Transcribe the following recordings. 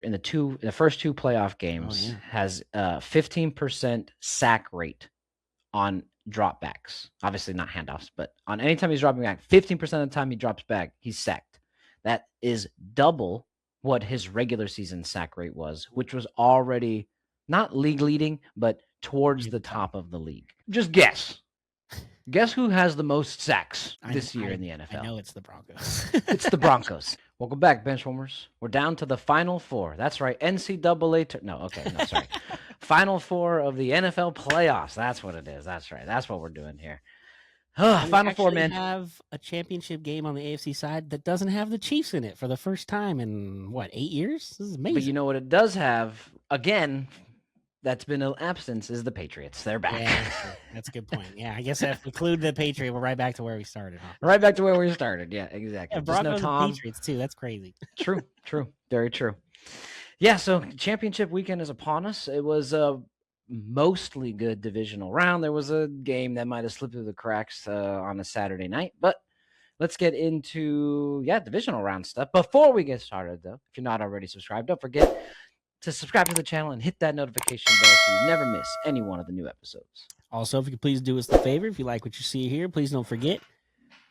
in the first two playoff games has 15% sack rate on dropbacks. Obviously not handoffs, but on any time he's dropping back, 15% of the time he drops back, he's sacked. That is double what his regular season sack rate was, which was already not league leading, but towards the top of the league. Just guess. Guess who has the most sacks this year in the NFL? I know it's the Broncos. It's the Broncos. Welcome back, Benchwarmers. We're down to the Final Four. That's right. NCAA. No, sorry. Final Four of the NFL playoffs. That's what it is. That's right. That's what we're doing here. Final Four, man. We have a championship game on the AFC side that doesn't have the Chiefs in it for the first time in, 8 years? This is amazing. But you know what it does have, again, that's been an absence, is the Patriots. They're back. Yeah, that's a good point. Yeah, I guess if we include the Patriot, we're right back to where we started. Huh? Right back to where we started. Yeah, exactly. Yeah, Broncos and Patriots, too. That's crazy. True. Very true. Yeah, so championship weekend is upon us. It was a mostly good divisional round. There was a game that might have slipped through the cracks on a Saturday night, but let's get into, divisional round stuff. Before we get started, though, if you're not already subscribed, don't forget to subscribe to the channel and hit that notification bell so you never miss any one of the new episodes. Also, if you could please do us the favor, if you like what you see here, please don't forget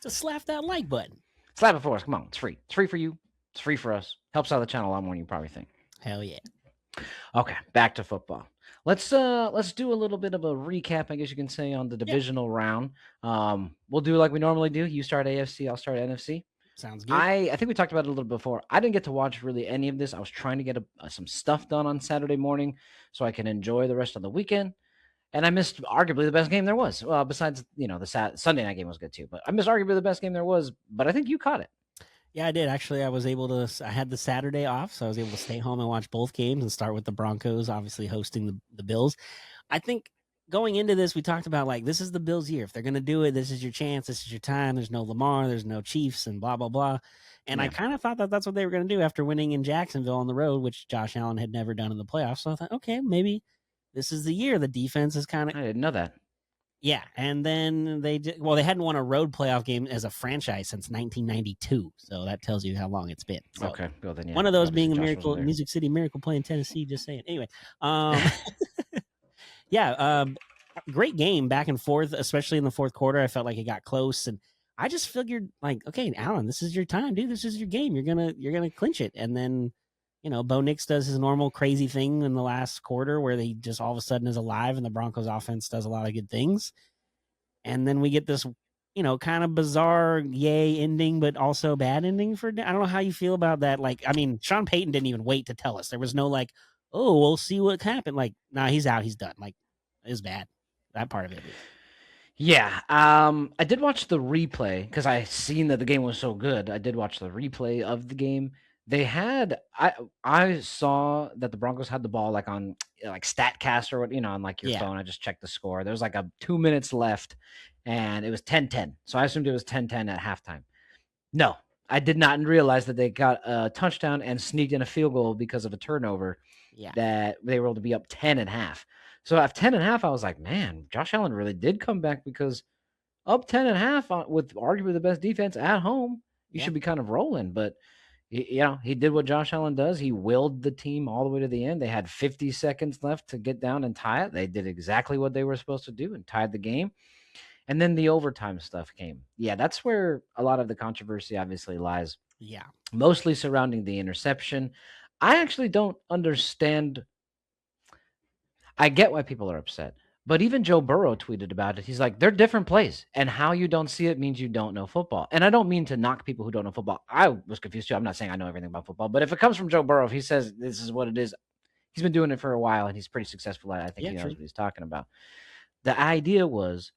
to slap that like button. Slap it for us. Come on. It's free. It's free for you. It's free for us. Helps out the channel a lot more than you probably think. Hell yeah. Okay, back to football. Let's do a little bit of a recap, I guess you can say, on the divisional round. We'll do like we normally do. You start AFC, I'll start NFC. Sounds good. I think we talked about it a little before. I didn't get to watch really any of this. I was trying to get some stuff done on Saturday morning so I can enjoy the rest of the weekend. And I missed arguably the best game there was. Well, besides, the Sunday night game was good too. But I missed arguably the best game there was. But I think you caught it. Yeah, I did. Actually, I had the Saturday off, so I was able to stay home and watch both games and start with the Broncos, obviously hosting the Bills. I think going into this, we talked about, this is the Bills' year. If they're going to do it, this is your chance. This is your time. There's no Lamar. There's no Chiefs and blah, blah, blah. And I kind of thought that that's what they were going to do after winning in Jacksonville on the road, which Josh Allen had never done in the playoffs. So I thought, okay, maybe this is the year. The defense is kind of... I didn't know that. Yeah, and then they hadn't won a road playoff game as a franchise since 1992, so that tells you how long it's been. So okay, well then, one of those being a miracle, Music City Miracle play in Tennessee. Just saying. Anyway, great game back and forth, especially in the fourth quarter. I felt like it got close, and I just figured, okay, Allen, this is your time, dude. This is your game. You're gonna clinch it, and then. Bo Nix does his normal crazy thing in the last quarter where he just all of a sudden is alive and the Broncos offense does a lot of good things. And then we get this, kind of bizarre yay ending, but also bad ending I don't know how you feel about that. Sean Payton didn't even wait to tell us. There was no we'll see what happened. Nah, he's out. He's done. It was bad. That part of it. Yeah. I did watch the replay because I seen that the game was so good. I did watch the replay of the game. They had I saw that the Broncos had the ball on StatCast or what, on your phone. I just checked the score. There was 2 minutes left and it was 10-10. So I assumed it was 10-10 at halftime. No, I did not realize that they got a touchdown and sneaked in a field goal because of a turnover. Yeah. That they were able to be up 10.5. So at 10.5, I was like, man, Josh Allen really did come back because up 10.5 with arguably the best defense at home, you should be kind of rolling. But he did what Josh Allen does. He willed the team all the way to the end. They had 50 seconds left to get down and tie it. They did exactly what they were supposed to do and tied the game. And then the overtime stuff came. Yeah, that's where a lot of the controversy obviously lies. Yeah. Mostly surrounding the interception. I actually don't understand. I get why people are upset. But even Joe Burrow tweeted about it. He's like, they're different plays. And how you don't see it means you don't know football. And I don't mean to knock people who don't know football. I was confused too. I'm not saying I know everything about football. But if it comes from Joe Burrow, if he says this is what it is, he's been doing it for a while and he's pretty successful at it. I think he knows what he's talking about. The idea was,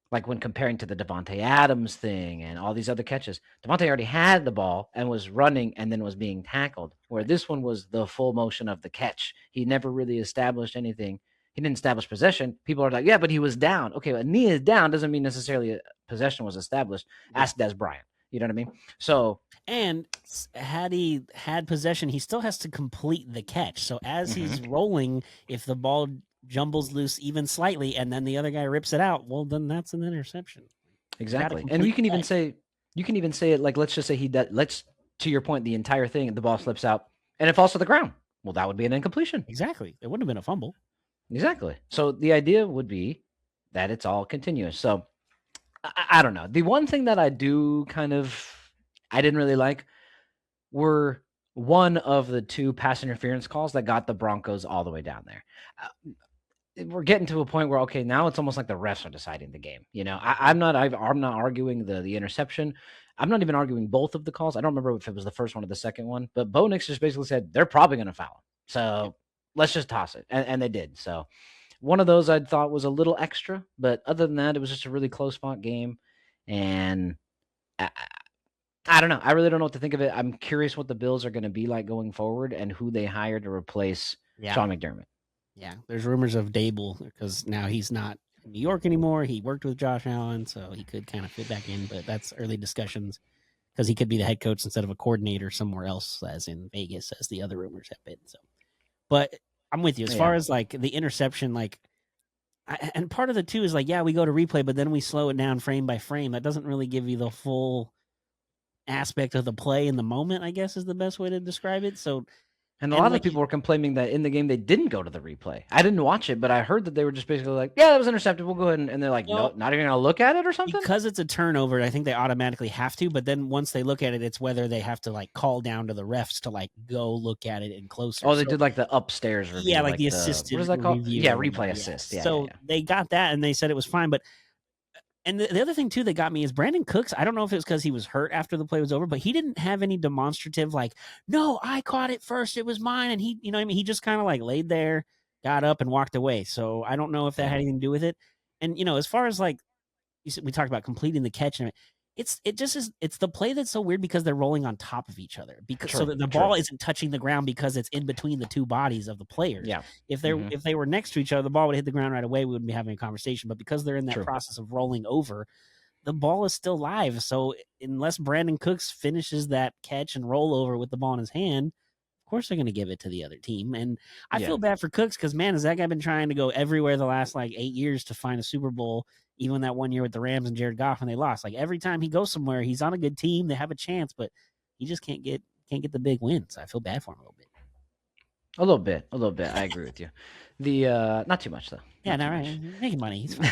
when comparing to the Devontae Adams thing and all these other catches, Devontae already had the ball and was running and then was being tackled, where this one was the full motion of the catch. He never really established anything. He didn't establish possession. People are like, yeah, but he was down. Okay, a knee is down doesn't mean necessarily a possession was established. Ask Des Bryant. You know what I mean? So, and had he had possession, he still has to complete the catch. So as he's rolling, if the ball jumbles loose even slightly and then the other guy rips it out, well, then that's an interception. Exactly. And you can even say it let's just say he does. To your point, the entire thing, the ball slips out. and it falls to the ground. Well, that would be an incompletion. Exactly. It wouldn't have been a fumble. Exactly. So the idea would be that it's all continuous. So I don't know. The one thing that I didn't really like were one of the two pass interference calls that got the Broncos all the way down there. We're getting to a point where, okay, now it's almost like the refs are deciding the game. I'm not arguing the interception. I'm not even arguing both of the calls. I don't remember if it was the first one or the second one, but Bo Nix just basically said they're probably going to foul. So let's just toss it. And they did. So one of those I thought was a little extra, but other than that, it was just a really close fought game. And I don't know. I really don't know what to think of it. I'm curious what the Bills are going to be like going forward and who they hire to replace Sean McDermott. Yeah, there's rumors of Dable because now he's not in New York anymore. He worked with Josh Allen, so he could kind of fit back in, but that's early discussions because he could be the head coach instead of a coordinator somewhere else, as in Vegas, as the other rumors have been. So, but I'm with you as far as like the interception, and part of the two is like, yeah, we go to replay, but then we slow it down frame by frame. That doesn't really give you the full aspect of the play in the moment, I guess is the best way to describe it. So, and a lot of people were complaining that in the game they didn't go to the replay. I didn't watch it, but I heard that they were just basically like, yeah, that was intercepted. We'll go ahead and they're like, no, not even going to look at it or something? Because it's a turnover, I think they automatically have to, but then once they look at it, it's whether they have to like call down to the refs to like go look at it in closer. Oh, they did like the upstairs review. Yeah, like the assisted what is that called? Yeah, replay assist. Yeah, so they got that and they said it was fine, but and the other thing too that got me is Brandon Cooks. I don't know if it was because he was hurt after the play was over, but he didn't have any demonstrative like, no, I caught it first. It was mine. And he, he just kind of like laid there, got up and walked away. So I don't know if that had anything to do with it. And, as far as like, we talked about completing the catch and it's the play that's so weird because they're rolling on top of each other so that the ball isn't touching the ground because it's in between the two bodies of the players. Yeah. If they were next to each other, the ball would hit the ground right away. We wouldn't be having a conversation, but because they're in that process of rolling over, the ball is still live. So unless Brandon Cooks finishes that catch and roll over with the ball in his hand, of course they're going to give it to the other team. And I feel bad for Cooks because, man, has that guy been trying to go everywhere the last like 8 years to find a Super Bowl, even that 1 year with the Rams and Jared Goff when they lost. Like every time he goes somewhere, he's on a good team. They have a chance, but he just can't get the big wins. I feel bad for him a little bit. A little bit. I agree with you. Not too much though. Yeah, not right. Making money. He's fine.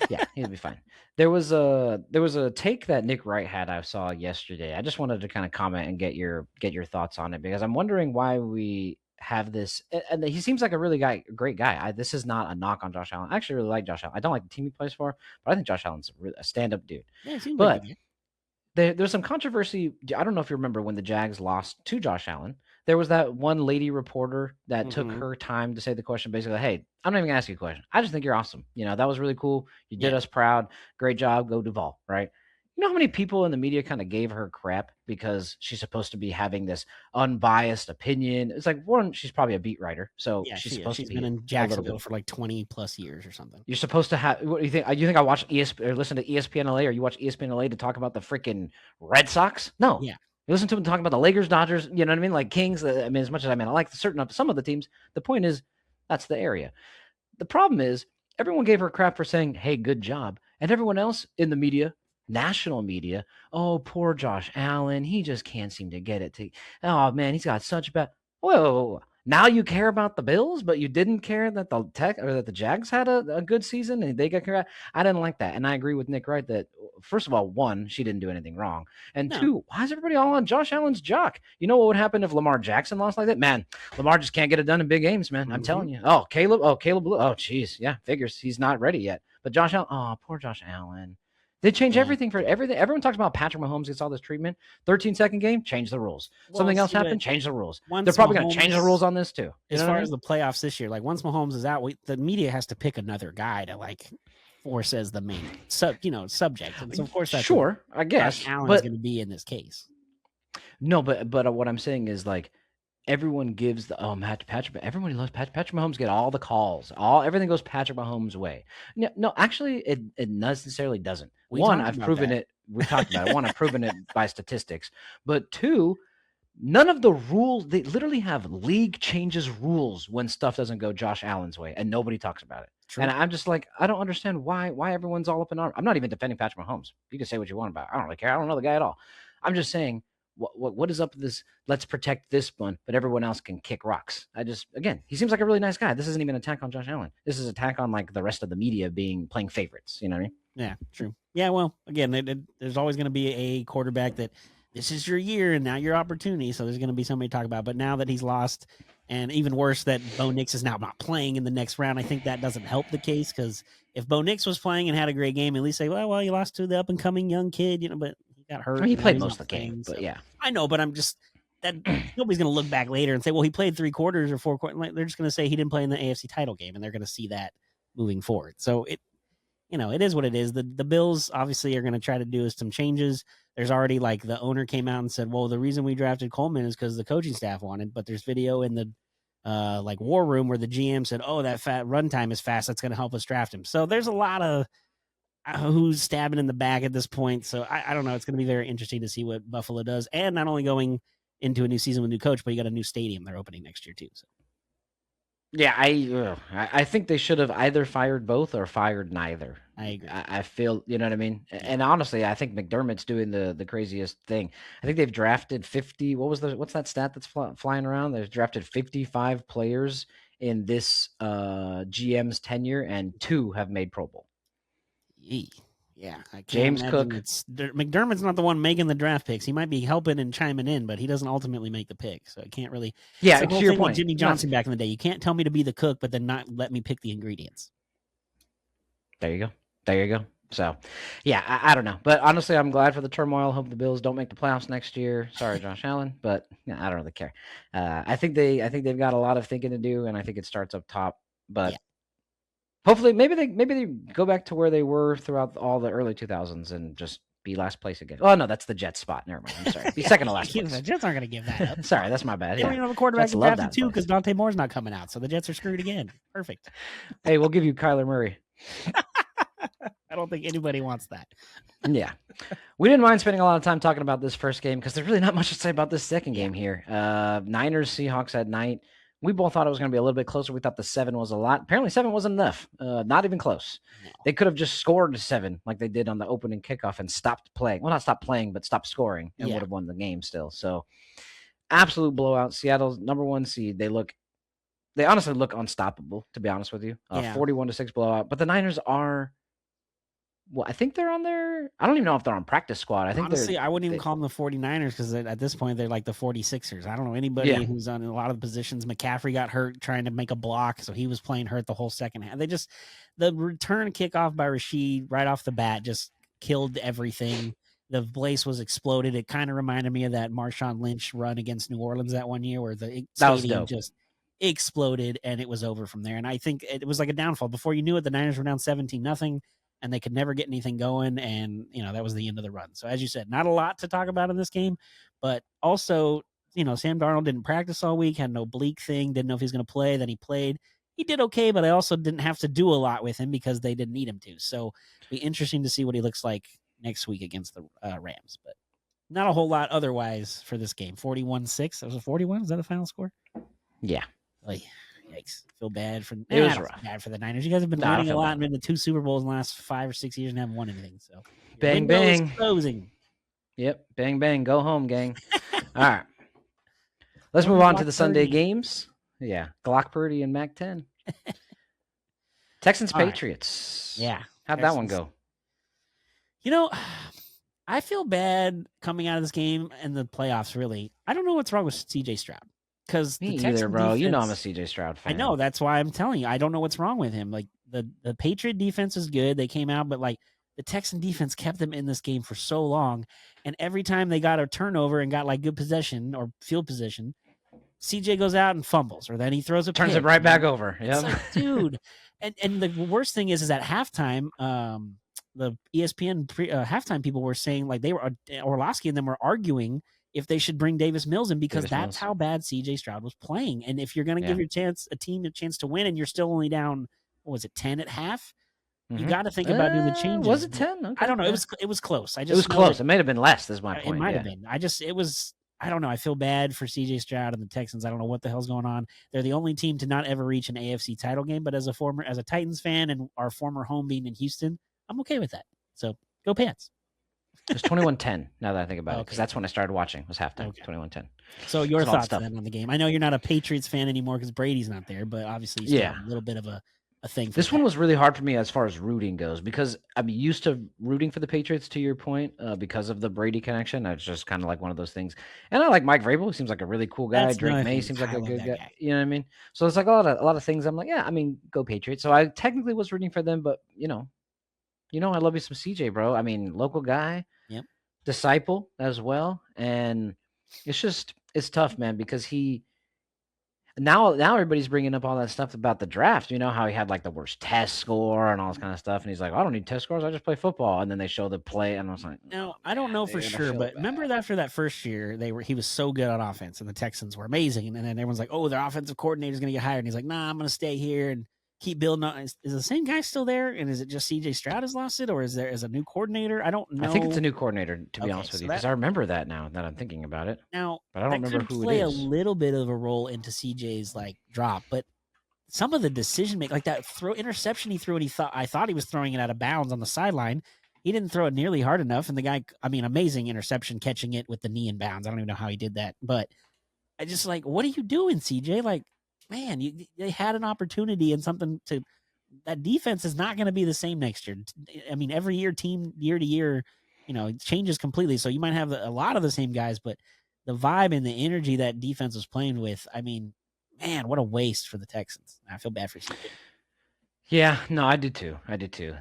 Yeah, he'll be fine. There was a take that Nick Wright had I saw yesterday. I just wanted to kind of comment and get your thoughts on it because I'm wondering why we have this. And he seems like a really great guy. This is not a knock on Josh Allen. I actually really like Josh Allen. I don't like the team he plays for, but I think Josh Allen's a stand-up dude. Yeah, seems but there's some controversy. I don't know if you remember when the Jags lost to Josh Allen. There was that one lady reporter that took her time to say the question, basically, hey, I'm not even going to ask you a question. I just think you're awesome. That was really cool. You did us proud. Great job. Go Duval, right? You know how many people in the media kind of gave her crap because she's supposed to be having this unbiased opinion? It's like, one, she's probably a beat writer. So she's supposed to be been in Jacksonville for like 20 plus years or something. You're supposed to have, what do you think? You think I watch ESPN or listen to ESPN LA or you watch ESPN LA to talk about the freaking Red Sox? No. Yeah. You listen to them talking about the Lakers, Dodgers, you know what I mean? Like Kings. I mean, as much as I like some of the teams, the point is that's the area. The problem is everyone gave her crap for saying, hey, good job. And everyone else in the media, national media, oh, poor Josh Allen. He just can't seem to get it. Oh, man, he's got such bad. Whoa. Now you care about the Bills, but you didn't care that the Jags had a good season and they got care. I didn't like that. And I agree with Nick Wright that, first of all, one, she didn't do anything wrong. And two, why is everybody all on Josh Allen's jock? You know what would happen if Lamar Jackson lost like that? Man, Lamar just can't get it done in big games, man. I'm telling you. Oh, Caleb. Oh, geez. Yeah, figures. He's not ready yet. But Josh Allen, oh, poor Josh Allen. They change everything for everything. Everyone talks about Patrick Mahomes gets all this treatment. 13-second game, change the rules. Something else happened, change the rules. They're probably going to change the rules on this too. As far as the playoffs this year, like once Mahomes is out, the media has to pick another guy to like force as the main subject. And so of course that's I guess. Josh Allen's going to be in this case. No, but what I'm saying is like everyone gives the Patrick. Everybody loves Patrick. Patrick Mahomes get all the calls. Everything goes Patrick Mahomes' way. No, actually, it necessarily doesn't. One, I've proven it. We've talked about it. One, I've proven it by statistics. But two, none of the rules. They literally have league changes rules when stuff doesn't go Josh Allen's way, and nobody talks about it. True. And I'm just like, I don't understand why everyone's all up in arms. I'm not even defending Patrick Mahomes. You can say what you want about it. I don't really care. I don't know the guy at all. I'm just saying, what is up with this? Let's protect this one, but everyone else can kick rocks. Again, he seems like a really nice guy. This isn't even an attack on Josh Allen. This is an attack on like the rest of the media playing favorites. You know what I mean? Yeah, true. Yeah, well, again, there's always going to be a quarterback that this is your year and now your opportunity. So there's going to be somebody to talk about. But now that he's lost, and even worse, that Bo Nix is now not playing in the next round, I think that doesn't help the case, because if Bo Nix was playing and had a great game, at least say, well, you lost to the up and coming young kid, but he got hurt. I mean, he played most of the game, but yeah, I know, but I'm just that nobody's going to look back later and say, well, he played 3 quarters or 4 quarters. Like, they're just going to say he didn't play in the AFC title game, and they're going to see that moving forward. So it is what it is. The Bills obviously are going to try to do some changes. There's already like the owner came out and said, well, the reason we drafted Coleman is because the coaching staff wanted, but there's video in the like war room where the GM said, oh, that fat runtime is fast. That's going to help us draft him. So there's a lot of who's stabbing in the back at this point. So I don't know. It's going to be very interesting to see what Buffalo does. And not only going into a new season with a new coach, but you got a new stadium they're opening next year too. So. Yeah, I think they should have either fired both or fired neither. I agree. I feel, you know what I mean? And honestly, I think McDermott's doing the craziest thing. I think they've drafted 50. What's that stat that's flying around? They've drafted 55 players in this GM's tenure, and 2 have made Pro Bowl. Yeah, I can't James imagine Cook. McDermott's not the one making the draft picks. He might be helping and chiming in, but he doesn't ultimately make the pick. So I can't really. Yeah, to your point. Jimmy Johnson back in the day. You can't tell me to be the cook, but then not let me pick the ingredients. There you go. So, yeah, I don't know, but honestly, I'm glad for the turmoil. Hope the Bills don't make the playoffs next year. Sorry, Josh Allen, but I don't really care. I think they've got a lot of thinking to do, and I think it starts up top. But hopefully, maybe they go back to where they were throughout all the early 2000s and just be last place again. Oh no, that's the Jets spot. Never mind. I'm sorry. Be second to last place. The Jets aren't going to give that up. Sorry, that's my bad. They don't even have a quarterback to draft too, because Dante Moore's not coming out, so the Jets are screwed again. Perfect. Hey, we'll give you Kyler Murray. I don't think anybody wants that. Yeah. We didn't mind spending a lot of time talking about this first game because there's really not much to say about this second game here. Niners, Seahawks at night. We both thought it was going to be a little bit closer. We thought the 7 was a lot. Apparently 7 wasn't enough. Not even close. No. They could have just scored 7 like they did on the opening kickoff and stopped playing. Well, not stopped playing, but stopped scoring and would have won the game still. So absolute blowout. Seattle's number 1 seed. They honestly look unstoppable, to be honest with you. 41-6 blowout. But the Niners are, well, I think they're on their, I don't even know if they're on practice squad. I wouldn't even call them the 49ers because at this point they're like the 46ers. I don't know anybody who's on a lot of the positions. McCaffrey got hurt trying to make a block, so he was playing hurt the whole second half. The return kickoff by Rashid right off the bat just killed everything. The place was exploded. It kind of reminded me of that Marshawn Lynch run against New Orleans that one year where the stadium just exploded and it was over from there. And I think it was like a downfall. Before you knew it, the Niners were down 17-0 and they could never get anything going. And, that was the end of the run. So as you said, not a lot to talk about in this game, but also, Sam Darnold didn't practice all week, had no oblique thing, didn't know if he was going to play. Then he played. He did okay, but I also didn't have to do a lot with him because they didn't need him to. So it'll be interesting to see what he looks like next week against the Rams, but not a whole lot otherwise for this game. 41-6. That was a 41. Is that the final score? Yeah. Yikes. Feel bad for it was rough. Bad for the Niners. You guys have been winning a lot and been to 2 Super Bowls in the last 5 or 6 years and haven't won anything. So bang bang. Closing. Yep. Bang bang. Go home, gang. All right. Let's move on to the Sunday games. Yeah. Glock Purdy and Mac 10. Texans Patriots. Right. Yeah. How'd that one go? I feel bad coming out of this game and the playoffs, really. I don't know what's wrong with CJ Stroud. Because me either, bro. Defense, I'm a CJ Stroud fan. I know. That's why I'm telling you. I don't know what's wrong with him. Like, the Patriot defense is good. They came out, but, like, the Texan defense kept them in this game for so long. And every time they got a turnover and got, like, good possession or field position, CJ goes out and fumbles. Or then he throws a turns it right back over. Yeah, like, dude. And the worst thing is at halftime, the ESPN halftime people were saying, like, they were Orlovsky and them were arguing if they should bring Davis Mills in because that's how bad CJ Stroud was playing. And if you're going to give a team a chance to win and you're still only down, what was it, 10 at half? You got to think about doing the changes. Was it 10? Okay. I don't know. It was close. It was close. It may have been less, is my point. It might have been. I don't know. I feel bad for CJ Stroud and the Texans. I don't know what the hell's going on. They're the only team to not ever reach an AFC title game. But as a Titans fan and our former home being in Houston, I'm okay with that. So go Pats. It was 21-10. Now that I think about it, because Okay. that's when I started watching. Was halftime. Okay. 21-10. So your It's all the thoughts stuff. then on the game? I know you're not a Patriots fan anymore because Brady's not there, but obviously you still Yeah. have a little bit of a thing for the This one Pats. was really hard for me as far as rooting goes because I'm used to rooting for the Patriots, to your point, because of the Brady connection. It's just kind of like one of those things. And I like Mike Vrabel. He seems like a really cool guy. That's Drake another May thing. seems God, like I a love good that guy. guy. You know what I mean? So it's like a lot of things. I'm like, yeah, I mean, go Patriots. So I technically was rooting for them, but I love you some CJ, bro. I mean, local guy, Yep. disciple as well, and it's tough, man, because now everybody's bringing up all that stuff about the draft. You know how he had like the worst test score and all this kind of stuff, and he's like, I don't need test scores. I just play football. And then they show the play, and I was like, Now oh I don't know man, for dude, I sure, feel but bad. remember after that first year, he was so good on offense, and the Texans were amazing. And then everyone's like, "Oh, their offensive coordinator is going to get hired," and he's like, "Nah, I'm going to stay here and keep building on." Is the same guy still there? And is it just CJ Stroud has lost it, or is there a new coordinator? I don't I think it's a know. new coordinator, to be Okay, honest with so you, because I remember that now that I'm thinking about it, now but I don't that remember could who it play a is. little bit of a role into CJ's like drop, but some of the decision making, like that throw interception he threw, and I thought he was throwing it out of bounds on the sideline. He didn't throw it nearly hard enough, and the guy, I mean, amazing interception, catching it with the knee in bounds. I don't even know how he did that, but I just like, what are you doing, CJ? Like, man, they had an opportunity and something to. That defense is not going to be the same next year. I mean, every year, team year to year, it changes completely. So you might have a lot of the same guys, but the vibe and the energy that defense was playing with, I mean, man, what a waste for the Texans. I feel bad for CJ. Yeah, no, I did too.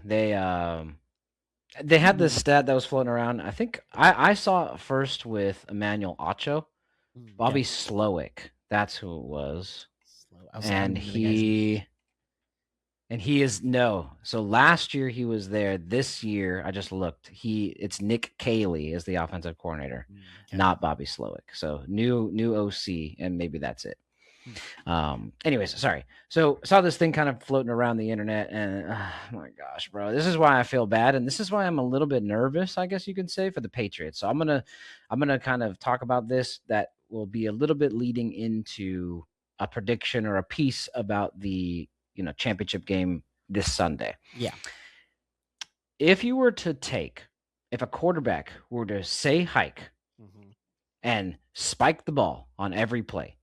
They had this stat that was floating around. I think I saw it first with Emmanuel Acho, Okay. Bobby Slowick. That's who it was. I don't And remember the guy's name. he is no. So last year he was there. This year I just looked. It's Nick Cayley is the offensive coordinator, Okay. not Bobby Slowick. So new OC, and maybe that's it. Anyways, sorry. So saw this thing kind of floating around the internet, and oh my gosh, bro, this is why I feel bad, and this is why I'm a little bit nervous, I guess you can say, for the Patriots. So I'm gonna kind of talk about this that will be a little bit leading into a prediction or a piece about the championship game this Sunday. Yeah. If a quarterback were to say hike and spike the ball on every play,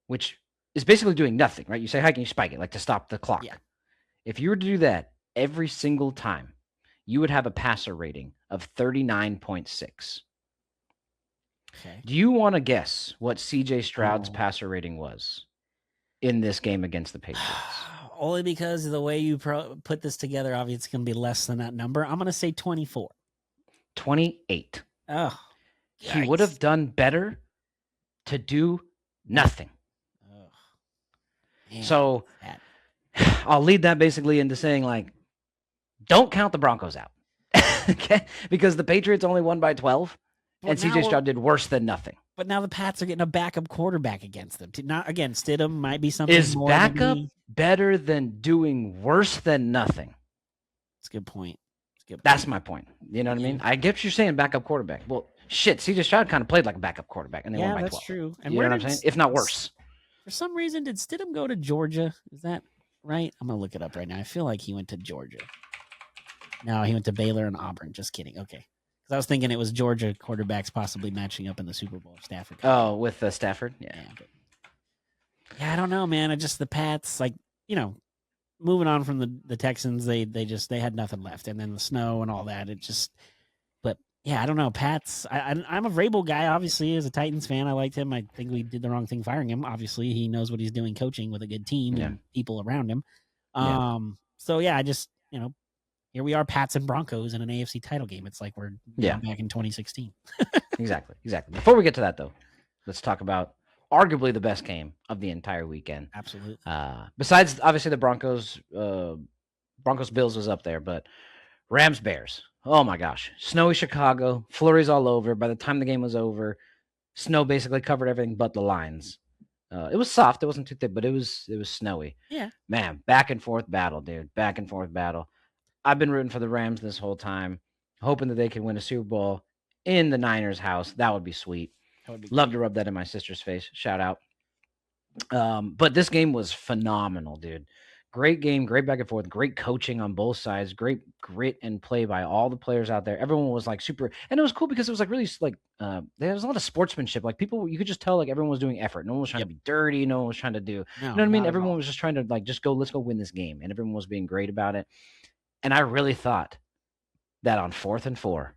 which is basically doing nothing, right? You say hike and you spike it, like to stop the clock. Yeah. If you were to do that every single time, you would have a passer rating of 39.6. Okay. Do you want to guess what CJ Stroud's passer rating was in this game against the Patriots? Only because of the way you put this together, obviously it's going to be less than that number. I'm going to say 24. 28. Oh, he would have done better to do nothing. Man, so I'll lead that basically into saying, like, don't count the Broncos out. Okay? Because the Patriots only won by 12, and CJ Stroud did worse than nothing. But now the Pats are getting a backup quarterback against them. Not again, Stidham might be something Is more. Backup better than doing worse than nothing? That's a good point. That's my point. You know what I mean? I get you're saying backup quarterback. Well, shit, CJ Stroud kind of played like a backup quarterback, and they won by 12. That's true. And you know what I'm saying? If not worse. For some reason, did Stidham go to Georgia? Is that right? I'm going to look it up right now. I feel like he went to Georgia. No, he went to Baylor and Auburn. Just kidding. Okay. Because I was thinking it was Georgia quarterbacks possibly matching up in the Super Bowl. Stafford. Oh, with Stafford? Yeah. I don't know, man. The Pats, like, moving on from the Texans, they had nothing left. And then the snow and all that. But yeah, I don't know. Pats, I'm a Vrabel guy, obviously, as a Titans fan. I liked him. I think we did the wrong thing firing him. Obviously, he knows what he's doing coaching with a good team and people around him. So, yeah, here we are, Pats and Broncos in an AFC title game. It's like we're back in 2016. Exactly. Before we get to that, though, let's talk about arguably the best game of the entire weekend. Absolutely. Besides, obviously, the Broncos Bills was up there, but Rams-Bears. Oh, my gosh. Snowy Chicago, flurries all over. By the time the game was over, snow basically covered everything but the lines. It was soft. It wasn't too thick, but it was snowy. Yeah. Man, back and forth battle, dude. Back and forth battle. I've been rooting for the Rams this whole time, hoping that they can win a Super Bowl in the Niners' house. That would be sweet. Love to rub that in my sister's face. Shout out. But this game was phenomenal, dude. Great game, great back and forth, great coaching on both sides, great grit and play by all the players out there. Everyone was like super, and it was cool because it was like really like there was a lot of sportsmanship. Like people, you could just tell like everyone was doing effort. No one was trying to be dirty. No one was trying to do, you know what I mean? not at Everyone all. was just trying to like just go, let's go win this game, and everyone was being great about it. And I really thought that on 4th and 4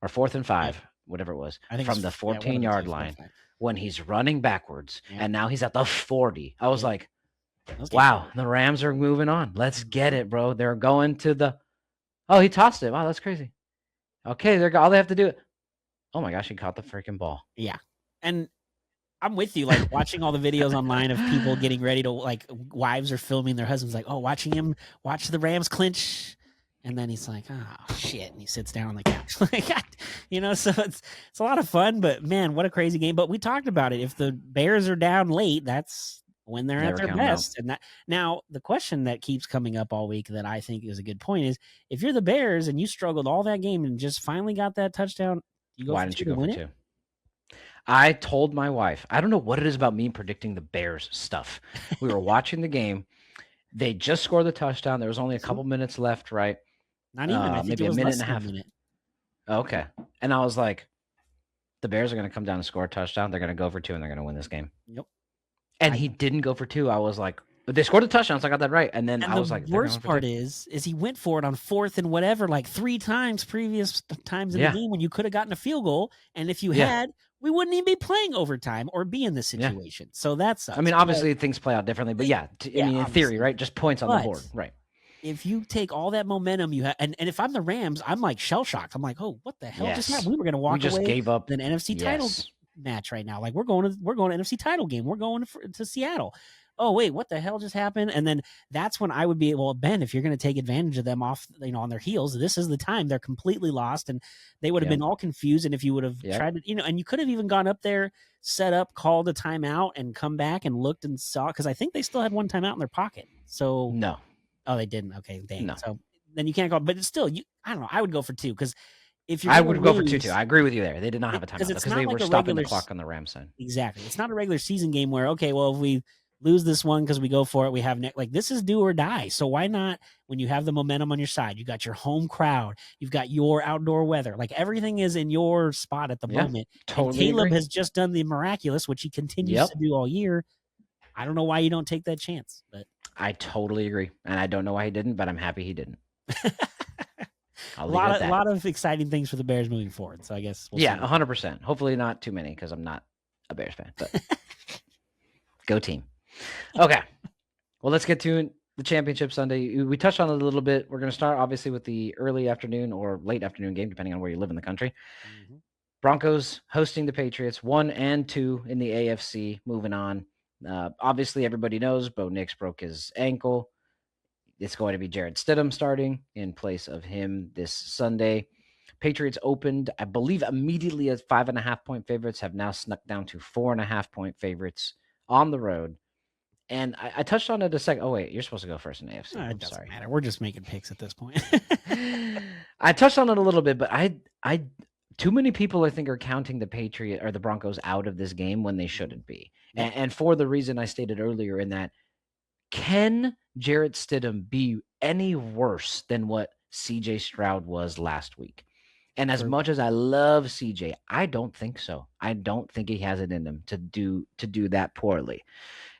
or 4th and 5, whatever it was, I think from it's the one of the 14-yard two, line, 4-5. when he's running backwards, Yeah. and now he's at the 40, I was Yeah. like, Those games wow, are- the Rams are moving on. Let's get it, bro. They're going to the. Oh, he tossed it. Wow, that's crazy. Okay, they're all they have to do. Oh my gosh, he caught the freaking ball. Yeah, and I'm with you. Like watching all the videos online of people getting ready to, like, wives are filming their husbands, like, oh, watching him watch the Rams clinch, and then he's like, oh shit, and he sits down on the couch. Like, you know, so it's a lot of fun. But man, what a crazy game. But we talked about it. If the Bears are down late, that's when they're Never at their count 'em out. best. And that now the question that keeps coming up all week that I think is a good point is, if you're the Bears and you struggled all that game and just finally got that touchdown, you go Why for didn't two you to go for win it? 2? I told my wife, I don't know what it is about me predicting the Bears stuff. We were watching the game. They just scored the touchdown. There was only a couple minutes left, right? Not even. I think maybe it a was minute less and a than half. a minute. Okay. And I was like, the Bears are going to come down and score a touchdown. They're going to go for 2, and they're going to win this game. Yep. And he didn't go for 2. I was like, but they scored a touchdown, so I got that right. And then And I the was like, they're going worst for part 2. is he went for it on 4th and whatever, like 3 times previous times in the Yeah. game when you could have gotten a field goal. And if you Yeah. had, we wouldn't even be playing overtime or be in this Yeah. situation. So that sucks. I mean, obviously things play out differently, but yeah, I mean, in theory, obviously. right? Just points on the But board, right? if you take all that momentum you have, and if I'm the Rams, I'm like shell shocked. I'm like, oh, what the hell just Yes. happened? We were going to We walk just away gave up. with an NFC title Yes. match right now. Like we're going to NFC title game. We're going to Seattle. Oh wait, what the hell just happened? And then that's when I would be, well, Ben, if you're going to take advantage of them off, you know, on their heels, this is the time. They're completely lost, and they would have Yep. been all confused. And if you would have Yep. tried to, you know, and you could have even gone up there, set up, called a timeout, and come back and looked and saw, because I think they still had one timeout in their pocket. So No. oh, they didn't. Okay, dang. No. So then you can't go, but it's still, I don't know. I would go for 2 because if you're I gonna would go for 2 lose- too. I agree with you there. They did not have a 'cause timeout it's because not they like were a stopping the regular clock on the Rams side. Exactly. It's not a regular season game where, okay, well, if we lose this one because we go for it, we have like this is do or die. So why not, when you have the momentum on your side, you got your home crowd, you've got your outdoor weather, like everything is in your spot at the Yeah, moment. totally And Caleb agree. has just done the miraculous, which he continues Yep. to do all year. I don't know why you don't take that chance, but I totally agree, and I don't know why he didn't, but I'm happy he didn't. a lot of exciting things for the Bears moving forward. So I guess we'll see. 100%. Hopefully not too many because I'm not a Bears fan, but go team. Okay. Well, let's get to the championship Sunday. We touched on it a little bit. We're going to start obviously with the early afternoon or late afternoon game, depending on where you live in the country. Mhm. Broncos hosting the Patriots, 1 and 2 in the AFC. Moving on. Obviously, everybody knows Bo Nix broke his ankle. It's going to be Jared Stidham starting in place of him this Sunday. Patriots opened, I believe, immediately as 5.5-point favorites, have now snuck down to 4.5-point favorites on the road. And I touched on it a second. Oh, wait, you're supposed to go first in AFC. It I'm doesn't sorry. matter. We're just making picks at this point. I touched on it a little bit, but I too many people, I think, are counting the Broncos out of this game when they shouldn't be. Yep. And for the reason I stated earlier, in that, can Jarrett Stidham be any worse than what CJ Stroud was last week? And as True. much as I love CJ, I don't think so. I don't think he has it in him to do that poorly.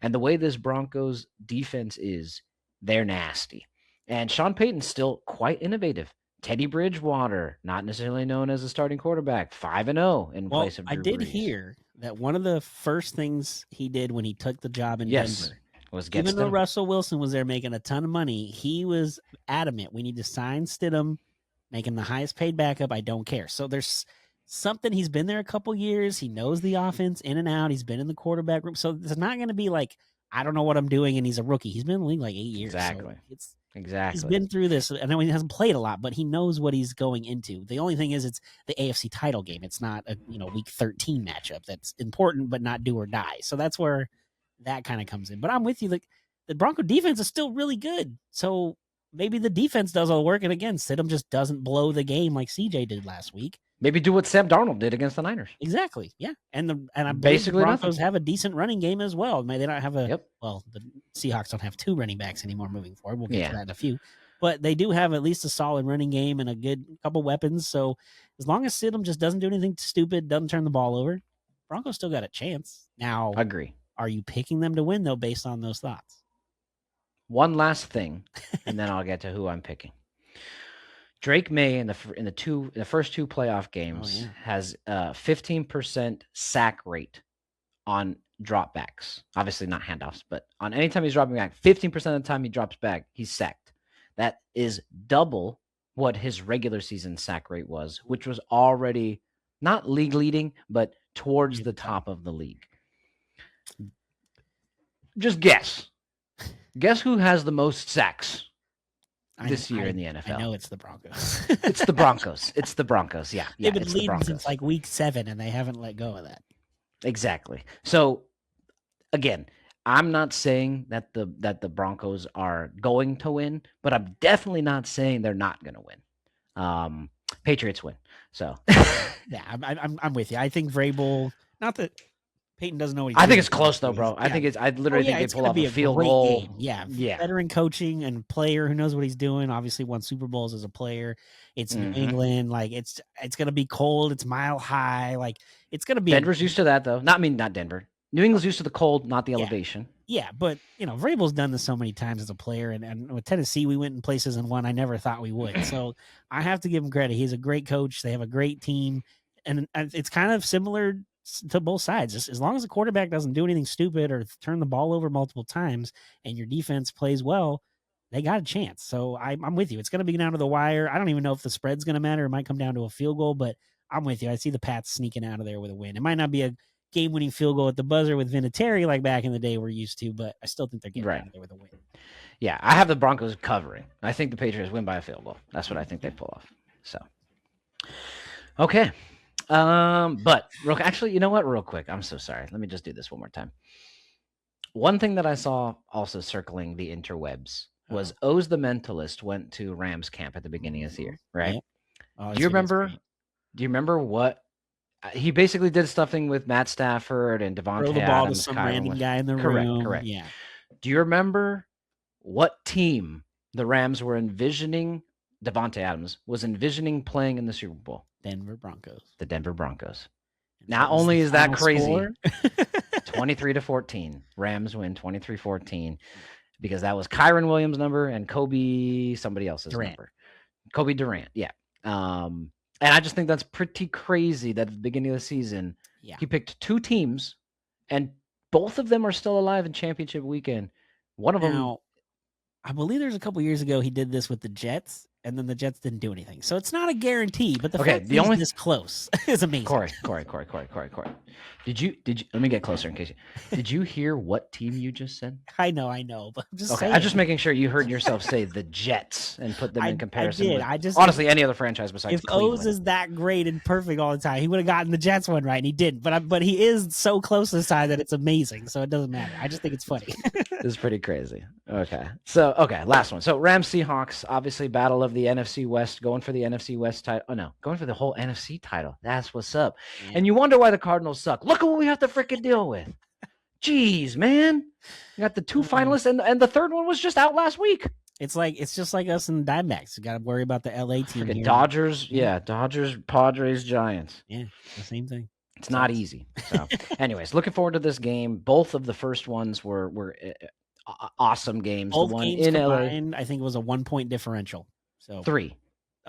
And the way this Broncos defense is, they're nasty. And Sean Payton's still quite innovative. Teddy Bridgewater, not necessarily known as a starting quarterback, 5-0 in place of Drew I did Brees. hear that one of the first things he did when he took the job in Yes, Denver, was get even though Stidham. Russell Wilson was there making a ton of money, he was adamant, we need to sign Stidham, make him the highest paid backup. I don't care. So there's something. He's been there a couple years. He knows the offense in and out. He's been in the quarterback room. So it's not going to be like, I don't know what I'm doing, and he's a rookie. He's been in the league like 8 years. Exactly. So Exactly. he's been through this. I know he hasn't played a lot, but he knows what he's going into. The only thing is, it's the AFC title game. It's not a week 13 matchup that's important, but not do or die. So that's where that kind of comes in. But I'm with you. Like, the Bronco defense is still really good. So maybe the defense does all the work. And again, Stidham just doesn't blow the game like CJ did last week. Maybe do what Sam Darnold did against the Niners. Exactly. Yeah. And I believe Basically the Broncos nothing. have a decent running game as well. May they not have Yep. the Seahawks don't have 2 running backs anymore moving forward. We'll get to Yeah. that in a few. But they do have at least a solid running game and a good couple weapons. So as long as Stidham just doesn't do anything stupid, doesn't turn the ball over, Broncos still got a chance. Now, Agree. are you picking them to win though based on those thoughts? One last thing, and then I'll get to who I'm picking. Drake May in the first 2 playoff games has a 15% sack rate on dropbacks. Obviously not handoffs, but on any time he's dropping back, 15% of the time he drops back, he's sacked. That is double what his regular season sack rate was, which was already not league leading, but towards the top of the league. Just guess. Guess who has the most sacks this year in the NFL? I know it's the Broncos. It's the Broncos. It's the Broncos. Yeah. They've been leading since like week 7, and they haven't let go of that. Exactly. So, again, I'm not saying that the Broncos are going to win, but I'm definitely not saying they're not going to win. Patriots win. So, yeah, I'm with you. I think Vrabel. Not that Peyton doesn't know what he's doing. I think it's close though, bro. I think it's. I literally think they pull off a field goal. Game. Yeah, veteran coaching and player who knows what he's doing. Obviously, won Super Bowls as a player. It's New England. Like it's gonna be cold. It's mile high. Like it's gonna be. Denver's used to that though. Not Denver. New England's used to the cold, not the elevation. Yeah, but Vrabel's done this so many times as a player, and with Tennessee, we went in places and won I never thought we would. So I have to give him credit. He's a great coach. They have a great team, and it's kind of similar to both sides. Just as long as the quarterback doesn't do anything stupid or turn the ball over multiple times, and your defense plays well, they got a chance. So I'm with you. It's going to be down to the wire. I don't even know if the spread's going to matter. It might come down to a field goal, but I'm with you. I see the Pats sneaking out of there with a win. It might not be a game-winning field goal at the buzzer with Vinatieri like back in the day we're used to, but I still think they're getting out of there with a win. Yeah, I have the Broncos covering. I think the Patriots win by a field goal. That's what I think they pull off. So, okay. But actually, you know what? Real quick, I'm so sorry. Let me just do this one more time. One thing that I saw also circling the interwebs was Oz the Mentalist went to Rams camp at the beginning of the year, right? Yep. Oh, do you remember what he basically did something with Matt Stafford and Devontae Throw the ball Adams, to some random guy in the room. Correct. Yeah. Do you remember what team the Rams were envisioning? Devontae Adams was envisioning playing in the Super Bowl. Denver Broncos. The Denver Broncos. Not only is that crazy, 23-14. Rams win 23-14 because that was Kyron Williams' number and Kobe somebody else's number. Kobe Durant. Yeah. And I just think that's pretty crazy that at the beginning of the season, he picked 2 teams, and both of them are still alive in championship weekend. One of them. I believe there's a couple years ago he did this with the Jets, and then the Jets didn't do anything. So it's not a guarantee, but the fact that he's this close is amazing. Corey. Did you let me get closer in case did you hear what team you just said? I know, but I'm just saying. I'm just making sure you heard yourself say the Jets and put them in comparison. I did. Honestly, any other franchise besides if Cleveland. Oz is that great and perfect all the time, he would have gotten the Jets one right, and he didn't. But he is so close to the side that it's amazing, so it doesn't matter. I just think it's funny. It's pretty crazy. Okay, last one. So Rams Seahawks, obviously battle of the NFC West, going for the NFC West title. Oh no, going for the whole NFC title. That's what's up. Yeah. And you wonder why the Cardinals suck. Look at what we have to freaking deal with. Jeez, man. You got the 2 finalists, and the third one was just out last week. It's just like us and Diamondbacks. You got to worry about the LA team. Here. Dodgers, Dodgers, Padres, Giants. Yeah, the same thing. It's not easy. So, anyways, looking forward to this game. Both of the first ones were awesome games. Both the one games in combined, I think it was a 1-point differential. So 3.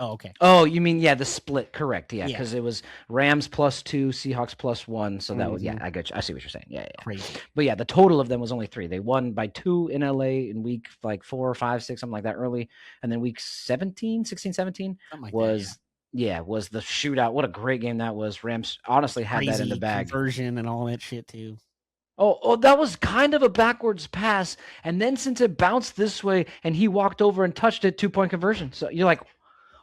Oh, okay. Oh, you mean the split? Correct. Yeah, because it was Rams +2, Seahawks +1. So that was I got you. I see what you're saying. Yeah. Crazy. But yeah, the total of them was only 3. They won by 2 in LA in week 4 or 5, 6, something like that early, and then week 16, 17 was the shootout. What a great game that was. Rams honestly had that in the bag. Conversion and all that shit too. Oh, that was kind of a backwards pass, and then since it bounced this way and he walked over and touched it, 2-point conversion. So you're like,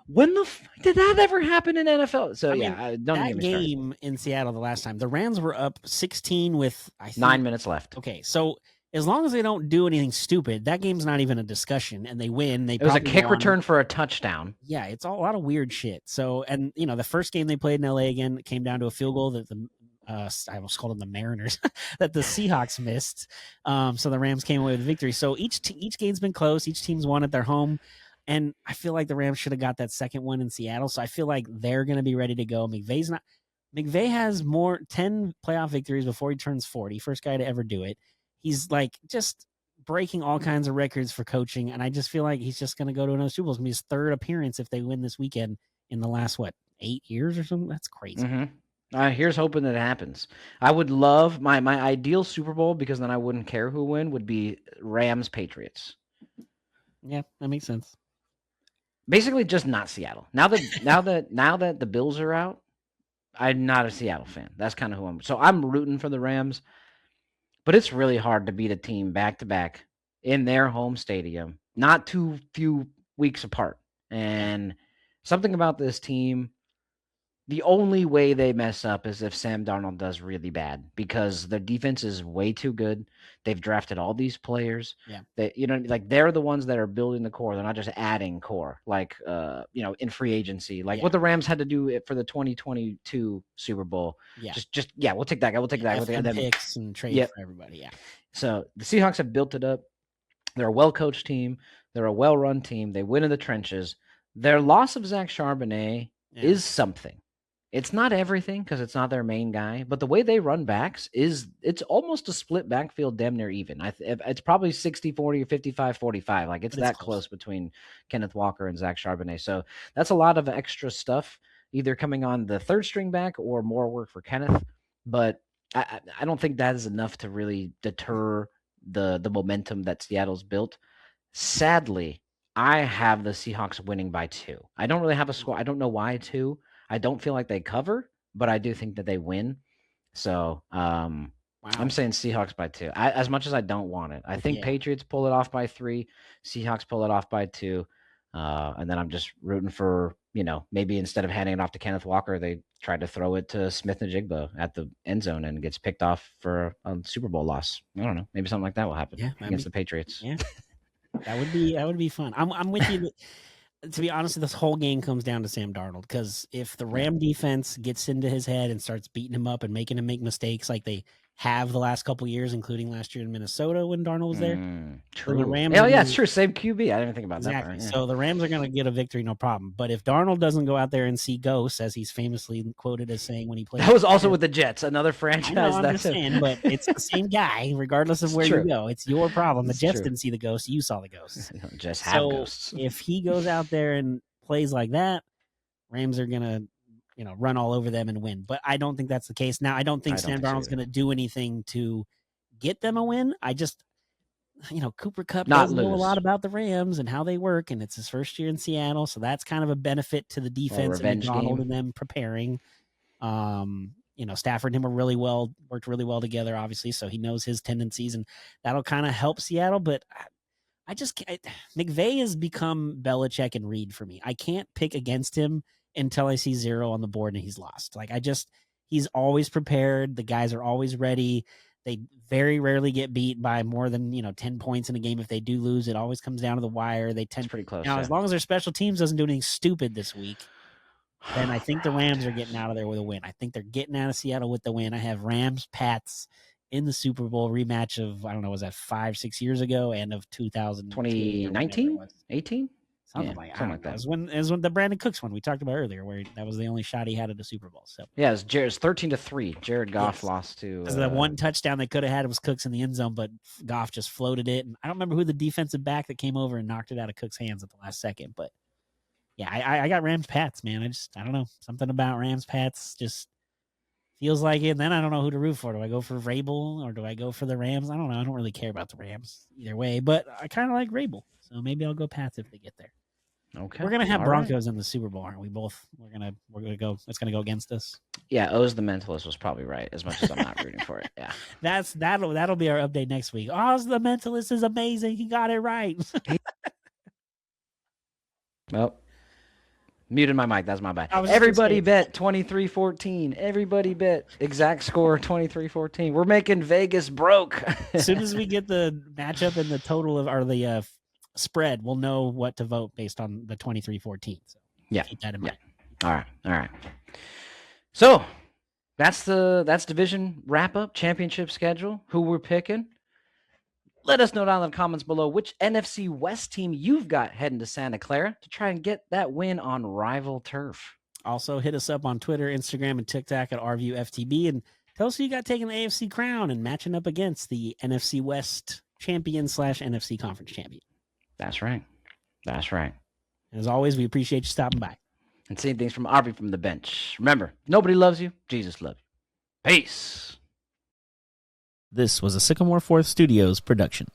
when did that ever happen in NFL? So that game in Seattle the last time, the Rams were up 16 with 9 minutes left. Okay, so as long as they don't do anything stupid, that game's not even a discussion, and they win. It was a kick return for a touchdown. Yeah, it's all a lot of weird shit. So, and the first game they played in LA again came down to a field goal that I almost called them the Mariners that the Seahawks missed. So the Rams came away with a victory. So each game's been close. Each team's won at their home. And I feel like the Rams should have got that second one in Seattle. So I feel like they're going to be ready to go. McVay has 10 playoff victories before he turns 40. First guy to ever do it. He's like just breaking all kinds of records for coaching. And I just feel like he's just going to go to another Super Bowl. It's going to be his third appearance if they win this weekend in the last, 8 years or something? That's crazy. Mm-hmm. Here's hoping that it happens. I would love my ideal Super Bowl, because then I wouldn't care who win, would be Rams Patriots. Yeah, that makes sense. Basically, just not Seattle. Now that the Bills are out, I'm not a Seattle fan. That's kind of who I'm. So I'm rooting for the Rams, but it's really hard to beat a team back to back in their home stadium, not too few weeks apart. And something about this team, the only way they mess up is if Sam Darnold does really bad, because their defense is way too good. They've drafted all these players. Yeah. They're the ones that are building the core. They're not just adding core, like, in free agency, like what the Rams had to do for the 2022 Super Bowl. Yeah. We'll take that guy. We'll take that. We'll take picks and trade for everybody. Yeah. So the Seahawks have built it up. They're a well-coached team. They're a well-run team. They win in the trenches. Their loss of Zach Charbonnet is something. It's not everything, because it's not their main guy, but the way they run backs it's almost a split backfield, damn near even. It's probably 60-40 or 55-45. Like, it's that close between Kenneth Walker and Zach Charbonnet. So that's a lot of extra stuff, either coming on the third string back or more work for Kenneth. But I don't think that is enough to really deter the momentum that Seattle's built. Sadly, I have the Seahawks winning by 2. I don't really have a score. I don't know why 2. I don't feel like they cover, but I do think that they win. So I'm saying Seahawks by 2. As much as I don't want it, I think Patriots pull it off by 3. Seahawks pull it off by 2. And then I'm just rooting for, maybe instead of handing it off to Kenneth Walker, they try to throw it to Smith-Njigba at the end zone and gets picked off for a Super Bowl loss. I don't know. Maybe something like that will happen against the Patriots. Yeah, that would be fun. I'm with you. To be honest, this whole game comes down to Sam Darnold, because if the Ram defense gets into his head and starts beating him up and making him make mistakes like they have the last couple years, including last year in Minnesota when Darnold was there. True. The Rams it's true. Same QB. I didn't even think about that part. Yeah. So the Rams are going to get a victory, no problem. But if Darnold doesn't go out there and see ghosts, as he's famously quoted as saying when he played. That was also with the Jets, another franchise. I know, I'm just saying, but it's the same guy, regardless of where you go. It's your problem. The Jets didn't see the ghosts. You saw the ghosts. Just have ghosts. If he goes out there and plays like that, Rams are going to run all over them and win. But I don't think that's the case. Now, I don't think Sam Darnold's going to do anything to get them a win. I just, Cooper Kupp doesn't know a lot about the Rams and how they work, and it's his first year in Seattle, so that's kind of a benefit to the defense and Darnold and them preparing. Stafford and him worked really well together, obviously, so he knows his tendencies, and that'll kind of help Seattle. But McVay has become Belichick and Reed for me. I can't pick against him until I see 0 on the board and he's lost. He's always prepared. The guys are always ready. They very rarely get beat by more than 10 points in a game. If they do lose, it always comes down to the wire. It's pretty close. Now, as long as their special teams doesn't do anything stupid this week, then I think the Rams are getting out of there with a win. I think they're getting out of Seattle with the win. I have Rams Pats in the Super Bowl rematch of, I don't know, was that 5-6 years ago, and of 2019, 18? Something like that. It was when the Brandon Cooks one we talked about earlier, where that was the only shot he had at the Super Bowl. So yeah, it's 13-3. Jared Goff lost to the one touchdown they could have had was Cooks in the end zone, but Goff just floated it. And I don't remember who the defensive back that came over and knocked it out of Cook's hands at the last second. But yeah, I got Rams Pats, man. I don't know, something about Rams Pats just feels like it. And then I don't know who to root for. Do I go for Vrabel or do I go for the Rams? I don't know. I don't really care about the Rams either way, but I kind of like Vrabel. So maybe I'll go Pats if they get there. Okay. We're gonna have Broncos in the Super Bowl, aren't we? Both. We're gonna go. It's gonna go against us. Yeah, Oz the Mentalist was probably right. As much as I'm not rooting for it. Yeah. That'll be our update next week. Oz the Mentalist is amazing. He got it right. Well, Muted my mic. That's my bad. I was just gonna Everybody say- bet 23-14. Everybody bet exact score 23-14. We're making Vegas broke. As soon as we get the matchup and the total of or the spread, we'll know what to vote based on the 23-14. So Yeah. keep that in mind. All right. So that's division wrap up, championship schedule, who we're picking. Let us know down in the comments below which NFC West team you've got heading to Santa Clara to try and get that win on rival turf. Also, hit us up on Twitter, Instagram, and TikTok at RVUFTB and tell us who you got taking the AFC crown and matching up against the NFC West champion / NFC conference champion. That's right. And as always, we appreciate you stopping by. And seeing things from RV from the bench. Remember, nobody loves you. Jesus loves you. Peace. This was a Sycamore Fourth Studios production.